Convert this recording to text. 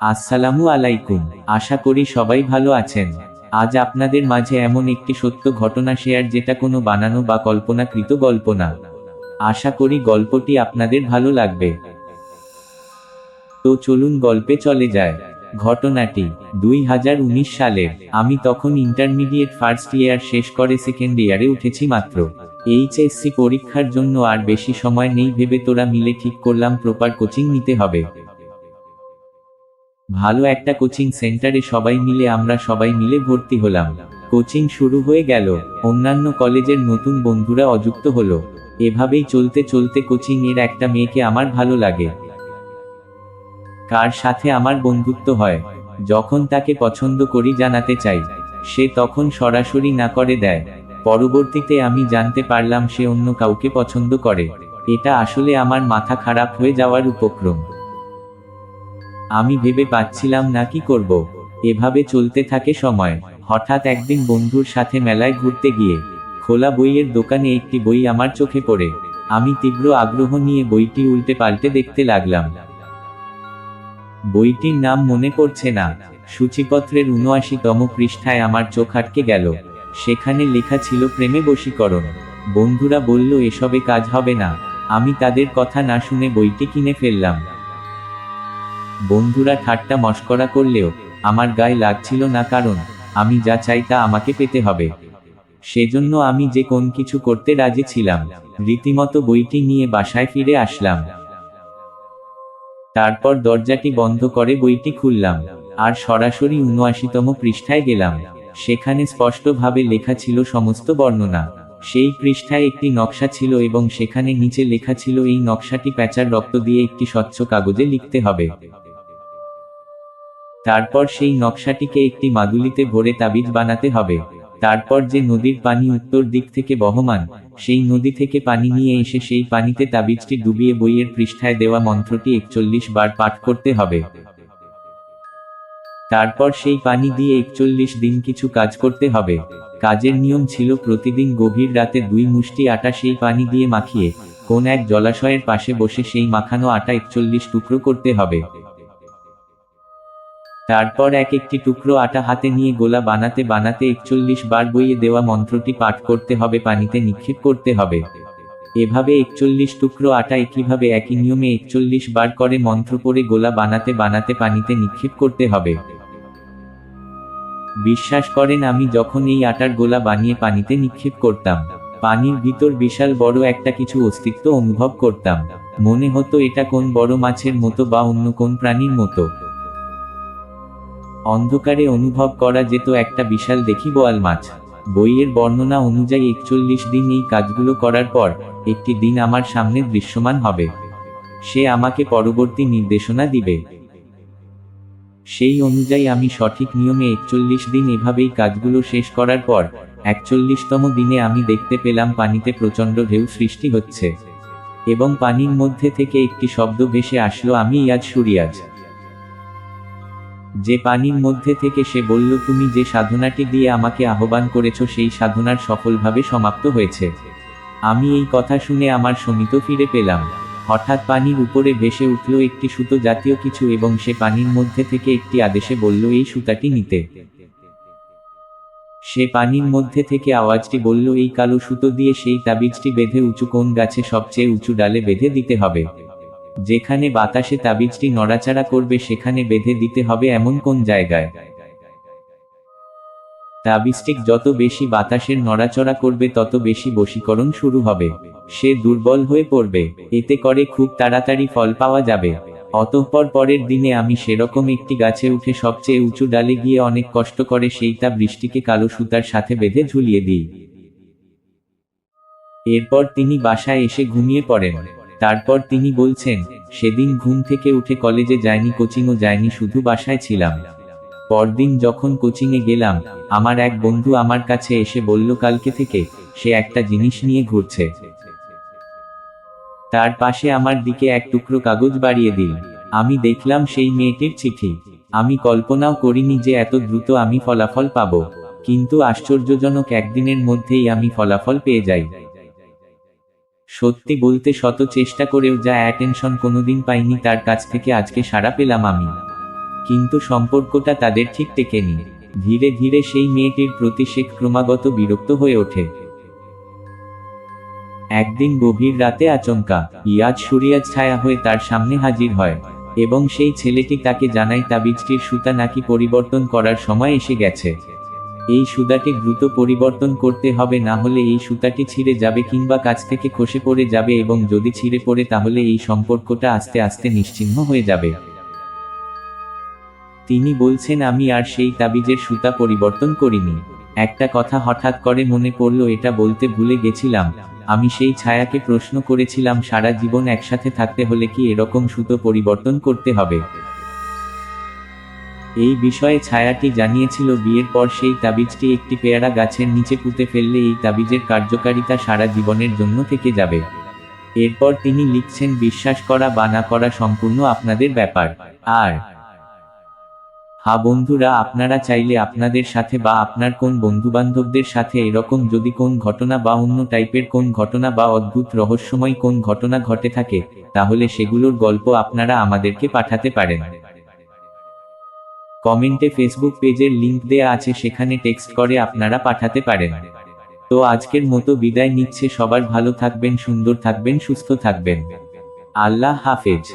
আসসালামু আলাইকুম। আশা করি সবাই ভালো আছেন। আজ আপনাদের মাঝে এমন একটি সত্য ঘটনা শেয়ার যেটা কোনো বানানো বা কল্পনাকৃত গল্প না। আশা করি গল্পটি আপনাদের ভালো লাগবে। তো চলুন গল্পে চলে যায়। ঘটনাটি 2019 সালের। আমি তখন ইন্টারমিডিয়েট ফার্স্ট ইয়ার শেষ করে সেকেন্ড ইয়ারে উঠেছি মাত্র। এইচএসসি পরীক্ষার জন্য আর বেশি সময় নেই ভেবে তোরা মিলে ঠিক করলাম প্রপার কোচিং নিতে হবে। ভালো একটা কোচিং সেন্টারে আমরা সবাই মিলে ভর্তি হলাম। কোচিং শুরু হয়ে গেল। অন্যান্য কলেজের নতুন বন্ধুরা অযুক্ত হলো। এভাবেই চলতে চলতে কোচিং এর একটা মেয়েকে আমার ভালো লাগে। কার সাথে আমার বন্ধুত্ব হয়। যখন তাকে পছন্দ করি জানাতে চাই, সে তখন সরাসরি না করে দেয়। পরবর্তীতে আমি জানতে পারলাম সে অন্য কাউকে পছন্দ করে। এটা আসলে আমার মাথা খারাপ হয়ে যাওয়ার উপক্রম। আমি ভেবে পাচ্ছিলাম না কি করব। এভাবে চলতে থাকে সময়। হঠাৎ একদিন বন্ধুর সাথে মেলায় ঘুরতে গিয়ে খোলা বইয়ের দোকানে একটি বই আমার চোখে পড়ে। আমি তীব্র আগ্রহ নিয়ে বইটি উল্টে পাল্টে দেখতে লাগলাম। বইটির নাম মনে পড়ছে না। সূচিপত্রের ৭৯তম পৃষ্ঠায় আমার চোখ আটকে গেল। সেখানে লেখা ছিল প্রেমে বশীকরণ। বন্ধুরা বলল এসবে কাজ হবে না। আমি তাদের কথা না শুনে বইটি কিনে ফেললাম। বন্ধুরা ঠাট্টা মশকরা করলেও আমার গায়ে লাগছিল না, কারণ আমি যা চাই তা আমাকে পেতে হবে। সেজন্য আমি যে কোন কিছু করতে রাজি ছিলাম। রীতিমতো বইটি নিয়ে বাসায় ফিরে আসলাম। তারপর দরজাটি বন্ধ করে বইটি খুললাম আর সরাসরি ৭৯তম পৃষ্ঠায় গেলাম। সেখানে স্পষ্টভাবে লেখা ছিল সমস্ত বর্ণনা। সেই পৃষ্ঠায় একটি নকশা ছিল এবং সেখানে নিচে লেখা ছিল এই নকশাটি প্যাঁচার রক্ত দিয়ে একটি স্বচ্ছ কাগজে লিখতে হবে। তারপর সেই নকশাটিকে একটি মাদুলিতে ভরে তাবিজ বানাতে হবে। তারপর যে নদীর পানি উত্তর দিক থেকে বহমান, সেই নদী থেকে পানি নিয়ে এসে সেই পানিতে তাবিজটি ডুবিয়ে বইয়ের পৃষ্ঠায় দেওয়া মন্ত্রটি ৪১ বার পাঠ করতে হবে। তারপর সেই পানি দিয়ে ৪১ দিন কিছু কাজ করতে হবে। কাজের নিয়ম ছিল প্রতিদিন গভীর রাতে ২ মুষ্টি আটা সেই পানি দিয়ে মাখিয়ে কোন এক জলাশয়ের পাশে বসে সেই মাখানো আটা ৪১ টুকরো করতে হবে। তারপর এক একটি টুকরো আটা হাতে নিয়ে গোলা বানাতে বানাতে ৪১ বার বইয়ে দেওয়া মন্ত্রটি পাঠ করতে হবে, পানিতে নিক্ষেপ করতে হবে। এভাবে ৪১ টুকরো আটা একইভাবে একই নিয়মে ৪১ বার করে মন্ত্র পড়ে গোলা বানাতে বানাতে পানিতে নিক্ষেপ করতে হবে। বিশ্বাস করেন, আমি যখন এই আটার গোলা বানিয়ে পানিতে নিক্ষেপ করতাম, পানির ভিতর বিশাল বড় একটা কিছু অস্তিত্ব অনুভব করতাম। মনে হতো এটা কোন বড় মাছের মতো বা অন্য কোন প্রাণীর মতো। অন্ধকারে অনুভব করা যেত একটা বিশাল দেখি বোয়াল মাছ। বইয়ের বর্ণনা অনুযায়ী ৪১ দিন এই কাজগুলো করার পর একটি দিন আমার সামনে দৃশ্যমান হবে। সে আমাকে পরবর্তী নির্দেশনা দিবে। সেই অনুযায়ী আমি সঠিক নিয়মে ৪১ দিন এভাবেই কাজগুলো শেষ করার পর ৪১তম দিনে আমি দেখতে পেলাম পানিতে প্রচণ্ড ঢেউ সৃষ্টি হচ্ছে এবং পানির মধ্যে থেকে একটি শব্দ ভেসে আসলো, আমি ইয়াজ সুরিয়াজ। যে পানির মধ্যে থেকে সে বলল, তুমি যে সাধনাটি দিয়ে আমাকে আহ্বান করেছ সেই সাধনার সফলভাবে সমাপ্ত হয়েছে। আমি এই কথা শুনে আমার শমিত ফিরে পেলাম। হঠাৎ পানির উপরে ভেসে উঠল একটি সুতো জাতীয় কিছু এবং সে পানির মধ্যে থেকে একটি আদেশে বলল এই সুতাটি নিতে। সে পানির মধ্যে থেকে আওয়াজটি বলল, এই কালো সুতো দিয়ে সেই তাবিজটি বেঁধে উঁচু কোন গাছে সবচেয়ে উঁচু ডালে বেঁধে দিতে হবে। যেখানে বাতাসে তাবিজটি নড়াচড়া করবে সেখানে বেঁধে দিতে হবে এমন কোন জায়গায়। তাবিজটি যত বেশি বাতাসের নড়াচড়া করবে তত বেশি বশীকরণ শুরু হবে। সে দুর্বল হয়ে পড়বে। এতে করে খুব তাড়াতাড়ি ফল পাওয়া যাবে। অতঃপর পরের দিনে আমি সেরকম একটি গাছে উঠে সবচেয়ে উঁচু ডালে গিয়ে অনেক কষ্ট করে সেই তাবিজটিকে কালো সুতার সাথে বেঁধে ঝুলিয়ে দিই। এরপর তিনি বাসায় এসে ঘুমিয়ে পড়েন। তারপর তিনি বলছেন, সেদিন ঘুম থেকে উঠে কলেজে যায়নি, কোচিংও যায়নি, শুধু বাসায় ছিলাম। পরদিন যখন কোচিংয়ে গেলাম, আমার এক বন্ধু আমার কাছে এসে বলল কালকে থেকে সে একটা জিনিস নিয়ে ঘুরছে। তার পাশে আমার দিকে এক টুকরো কাগজ বাড়িয়ে দিল। আমি দেখলাম সেই মেয়েটির চিঠি। আমি কল্পনাও করিনি যে এত দ্রুত আমি ফলাফল পাব, কিন্তু আশ্চর্যজনক একদিনের মধ্যেই আমি ফলাফল পেয়ে যাই। সত্যি বলতে শত চেষ্টা করেও যা অ্যাটেনশন কোনোদিন পাইনি তার কাছ থেকে আজকে সাড়া পেলাম আমি। কিন্তু সম্পর্কটা তাদের ঠিক টেকেনি। ধীরে ধীরে সেই মেয়েটির প্রতি সে ক্রমাগত বিরক্ত হয়ে ওঠে। একদিন গভীর রাতে আচমকা ইয়াজ সুরিয়াজ ছায়া হয়ে তার সামনে হাজির হয় এবং সেই ছেলেটি তাকে জানায় তাবিজটির সুতা নাকি পরিবর্তন করার সময় এসে গেছে। এই সুতাটি দ্রুত পরিবর্তন করতে হবে, না হলে এই সুতাটি ছিঁড়ে যাবে কিংবা কাছ থেকে খসে পড়ে যাবে, এবং যদি ছিঁড়ে পড়ে তাহলে এই সম্পর্কটা আস্তে আস্তে নিশ্চিহ্ন হয়ে যাবে। তিনি বলছেন, আমি আর সেই তাবিজের সুতা পরিবর্তন করিনি। একটা কথা হঠাৎ করে মনে পড়ল, এটা বলতে ভুলে গেছিলাম। আমি সেই ছায়াকে প্রশ্ন করেছিলাম, সারা জীবন একসাথে থাকতে হলে কি এরকম সুতো পরিবর্তন করতে হবে? এই বিষয়ে ছায়াটি জানিয়েছিল, বিয়ের পর সেই তাবিজটি একটি পেয়ারা গাছের নিচে পুঁতে ফেললে এই তাবিজের কার্যকারিতা সারা জীবনের জন্য থেকে যাবে। এরপর তিনি লিখছেন, বিশ্বাস করা বা না করা সম্পূর্ণ আপনাদের ব্যাপার। আর হ্যাঁ বন্ধুরা, আপনারা চাইলে আপনাদের সাথে বা আপনার কোন বন্ধুবান্ধবদের সাথে এরকম যদি কোন ঘটনা বা অন্য টাইপের কোন ঘটনা বা অদ্ভুত রহস্যময় কোন ঘটনা ঘটে থাকে, তাহলে সেগুলোর গল্প আপনারা আমাদেরকে পাঠাতে পারেন। কমেন্টে ফেসবুক পেজের লিংক দেয়া আছে, সেখানে টেক্সট করে আপনারা পাঠাতে পারেন। তো আজকের মতো বিদায় নিচ্ছে, সবার ভালো থাকবেন, সুন্দর থাকবেন, সুস্থ থাকবেন। আল্লাহ হাফেজ।